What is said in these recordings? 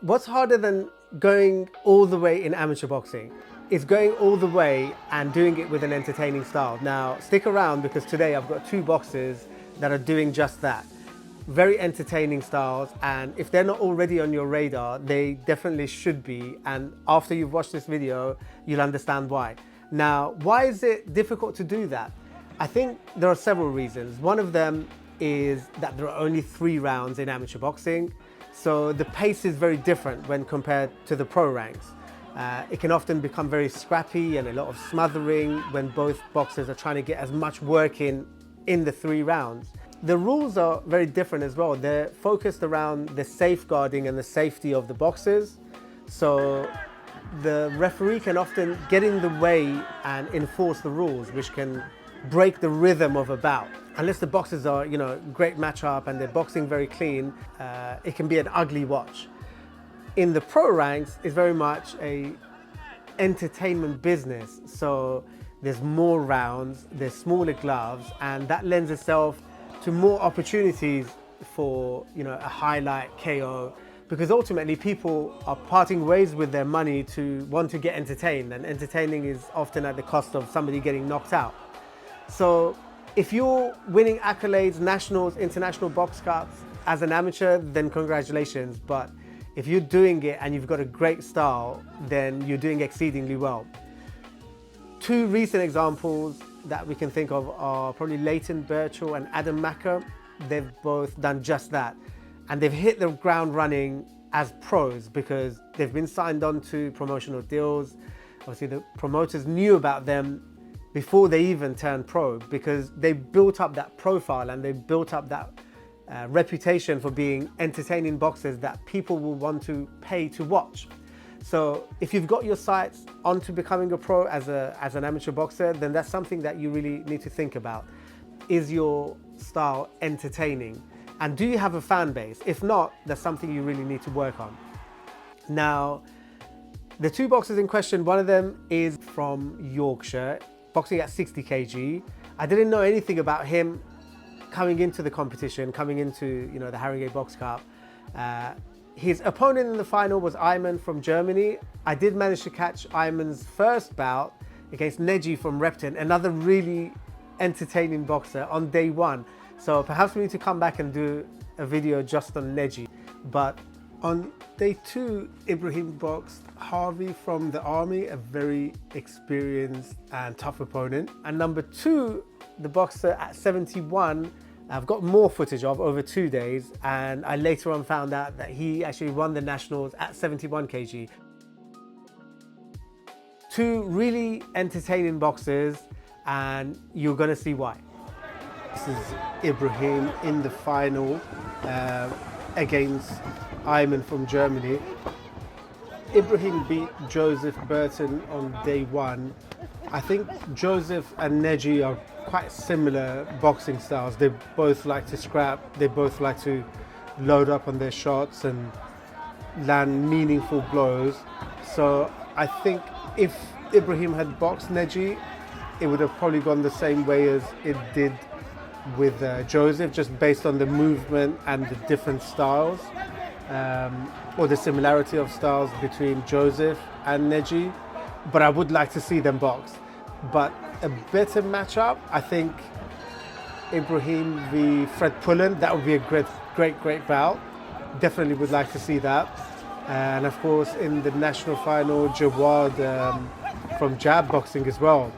What's harder than going all the way in amateur boxing? It's going all the way and doing it with an entertaining style. Now, stick around because today I've got two boxers that are doing just that. Very entertaining styles, and if they're not already on your radar, they definitely should be. And after you've watched this video, you'll understand why. Now, why is it difficult to do that? I think there are several reasons. One of them is that there are only 3 rounds in amateur boxing. So the pace is very different when compared to the pro ranks. It can often become very scrappy and a lot of smothering when both boxers are trying to get as much work in the 3 rounds. The rules are very different as well. They're focused around the safeguarding and the safety of the boxers. So the referee can often get in the way and enforce the rules, which can break the rhythm of a bout. Unless the boxers are, great matchup and they're boxing very clean, it can be an ugly watch. In the pro ranks, it's very much a entertainment business. So there's more rounds, there's smaller gloves, and that lends itself to more opportunities for, a highlight KO, because ultimately people are parting ways with their money to want to get entertained, and entertaining is often at the cost of somebody getting knocked out. So if you're winning accolades, nationals, international box cups as an amateur, then congratulations. But if you're doing it and you've got a great style, then you're doing exceedingly well. 2 recent examples that we can think of are probably Leighton Birchall and Adam Macker. They've both done just that. And they've hit the ground running as pros because they've been signed on to promotional deals. Obviously the promoters knew about them before they even turned pro, because they built up that profile and they built up that reputation for being entertaining boxers that people will want to pay to watch. So if you've got your sights onto becoming a pro as an amateur boxer, then that's something that you really need to think about. Is your style entertaining? And do you have a fan base? If not, that's something you really need to work on. Now, the 2 boxers in question, one of them is from Yorkshire, boxing at 60 kg. I didn't know anything about him coming into the competition, coming into the Haringey Box Cup. His opponent in the final was Ibrahim from Germany. I did manage to catch Ibrahim's first bout against Neji from Repton, another really entertaining boxer on day 1. So perhaps we need to come back and do a video just on Neji. But on day 2, Ibrahim boxed Harvey from the army, a very experienced and tough opponent. And number 2, the boxer at 71, I've got more footage of over 2 days, and I later on found out that he actually won the nationals at 71 kg. 2 really entertaining boxers, and you're gonna see why. This is Ibrahim in the final against Ibrahim from Germany. Ibrahim beat Joseph Burton on day 1. I think Joseph and Neji are quite similar boxing styles. They both like to scrap, they both like to load up on their shots and land meaningful blows. So I think if Ibrahim had boxed Neji, it would have probably gone the same way as it did with Joseph, just based on the movement and the different styles, or the similarity of styles between Joseph and Neji. But I would like to see them box. But a better matchup, I think Ibrahim v Fred Pullen, that would be a great bout. Definitely would like to see that. And of course in the national final, Jawad from Jab Boxing as well.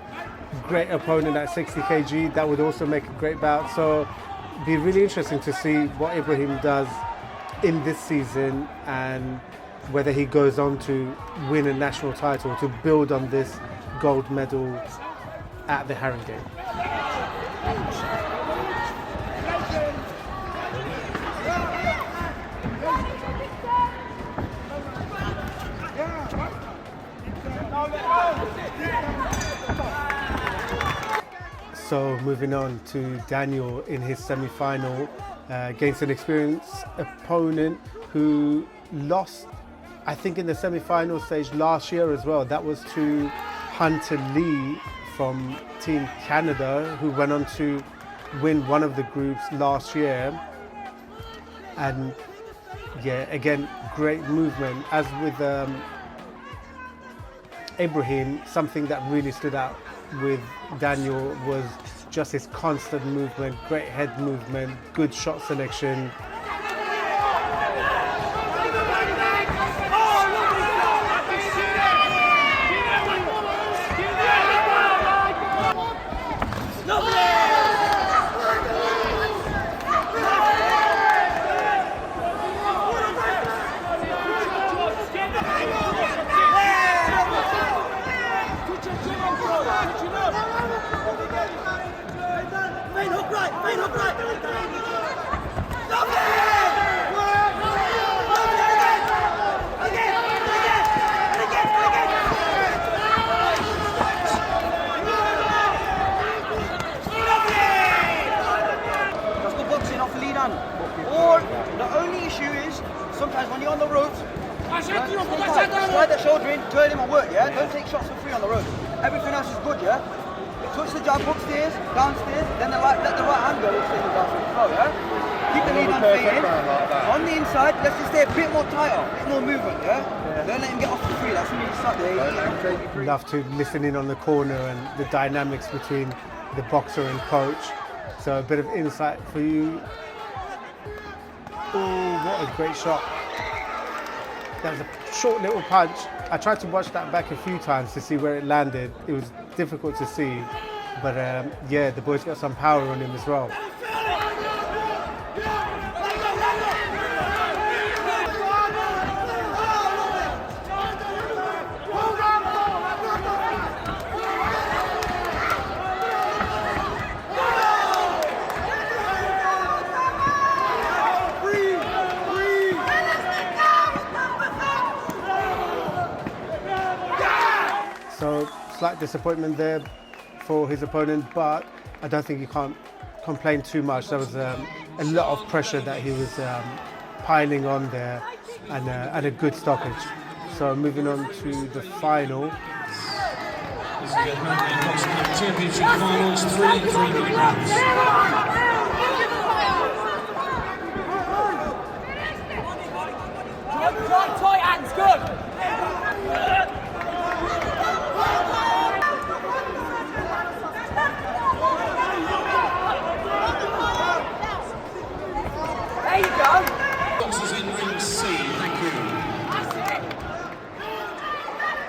Great opponent at 60 kg, that would also make a great bout. So it'd be really interesting to see what Ibrahim does in this season and whether he goes on to win a national title to build on this gold medal at the Haringey. So moving on to Daniel in his semi-final against an experienced opponent who lost, I think, in the semi-final stage last year as well. That was to Hunter Lee from Team Canada, who went on to win one of the groups last year. And Yeah, again, great movement. As with Ibrahim, something that really stood out with Daniel was just his constant movement, great head movement, good shot selection. Or the only issue is sometimes when you're on the ropes, slide that shoulder in, turn him and work, yeah? Don't take shots for free on the road. Everything else is good, yeah? Touch the jab upstairs, downstairs, then let the right hand go upstairs and downstairs as well, yeah? Keep the lead hand fading. On the inside, let's just stay a bit more tighter, a bit more movement, yeah? Don't let him get off the free, that's when you start there. Love to listen in on the corner and the dynamics between the boxer and coach. So a bit of insight for you. Oh, what a great shot. That was a short little punch. I tried to watch that back a few times to see where it landed. It was difficult to see, but yeah, the boy's got some power on him as well. So slight disappointment there for his opponent, but I don't think you can't complain too much. There was a lot of pressure that he was piling on there, and a good stoppage. So moving on to the final. This is the Haringey Box Cup Championship Finals, 3 rounds. Tight hands, good. There you go. Boxers in ring C, thank you.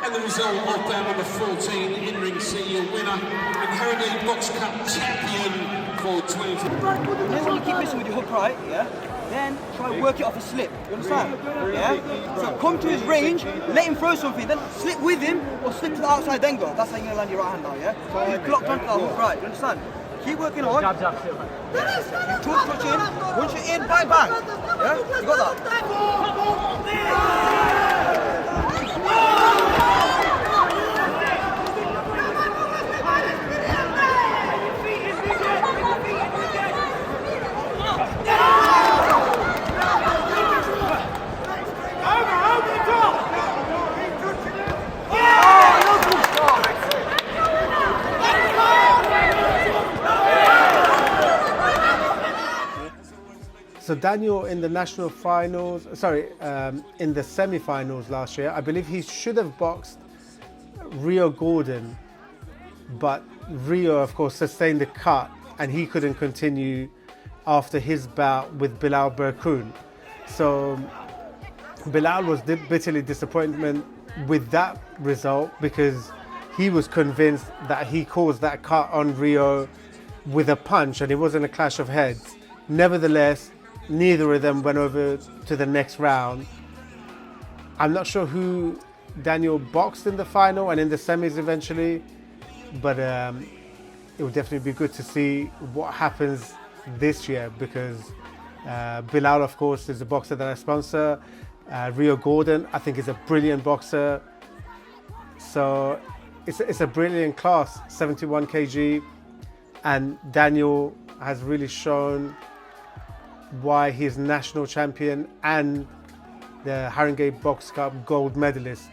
And the result of bout number 14 in ring C, your winner and Haringey Box Cup champion for 20. Then when you keep missing with your hook right, yeah? Then try and work it off a slip. You understand? Yeah? So come to his range, let him throw something, then slip with him or slip to the outside, then go. That's how you're going to land your right hand now, yeah? So you're clocked onto that hook right, you understand? Keep working on. You touch in, once you're in, bang, bang. Yeah? You got that? So Daniel in the national finals, in the semi-finals last year, I believe he should have boxed Rio Gordon, but Rio, of course, sustained the cut and he couldn't continue after his bout with Bilal Berkoun. So Bilal was bitterly disappointed with that result because he was convinced that he caused that cut on Rio with a punch and it wasn't a clash of heads. Nevertheless, neither of them went over to the next round. I'm not sure who Daniel boxed in the final and in the semis eventually, but it would definitely be good to see what happens this year because Bilal, of course, is a boxer that I sponsor. Rio Gordon, I think, is a brilliant boxer. So it's a brilliant class, 71 kg, and Daniel has really shown why he's national champion and the Haringey Box Cup gold medalist.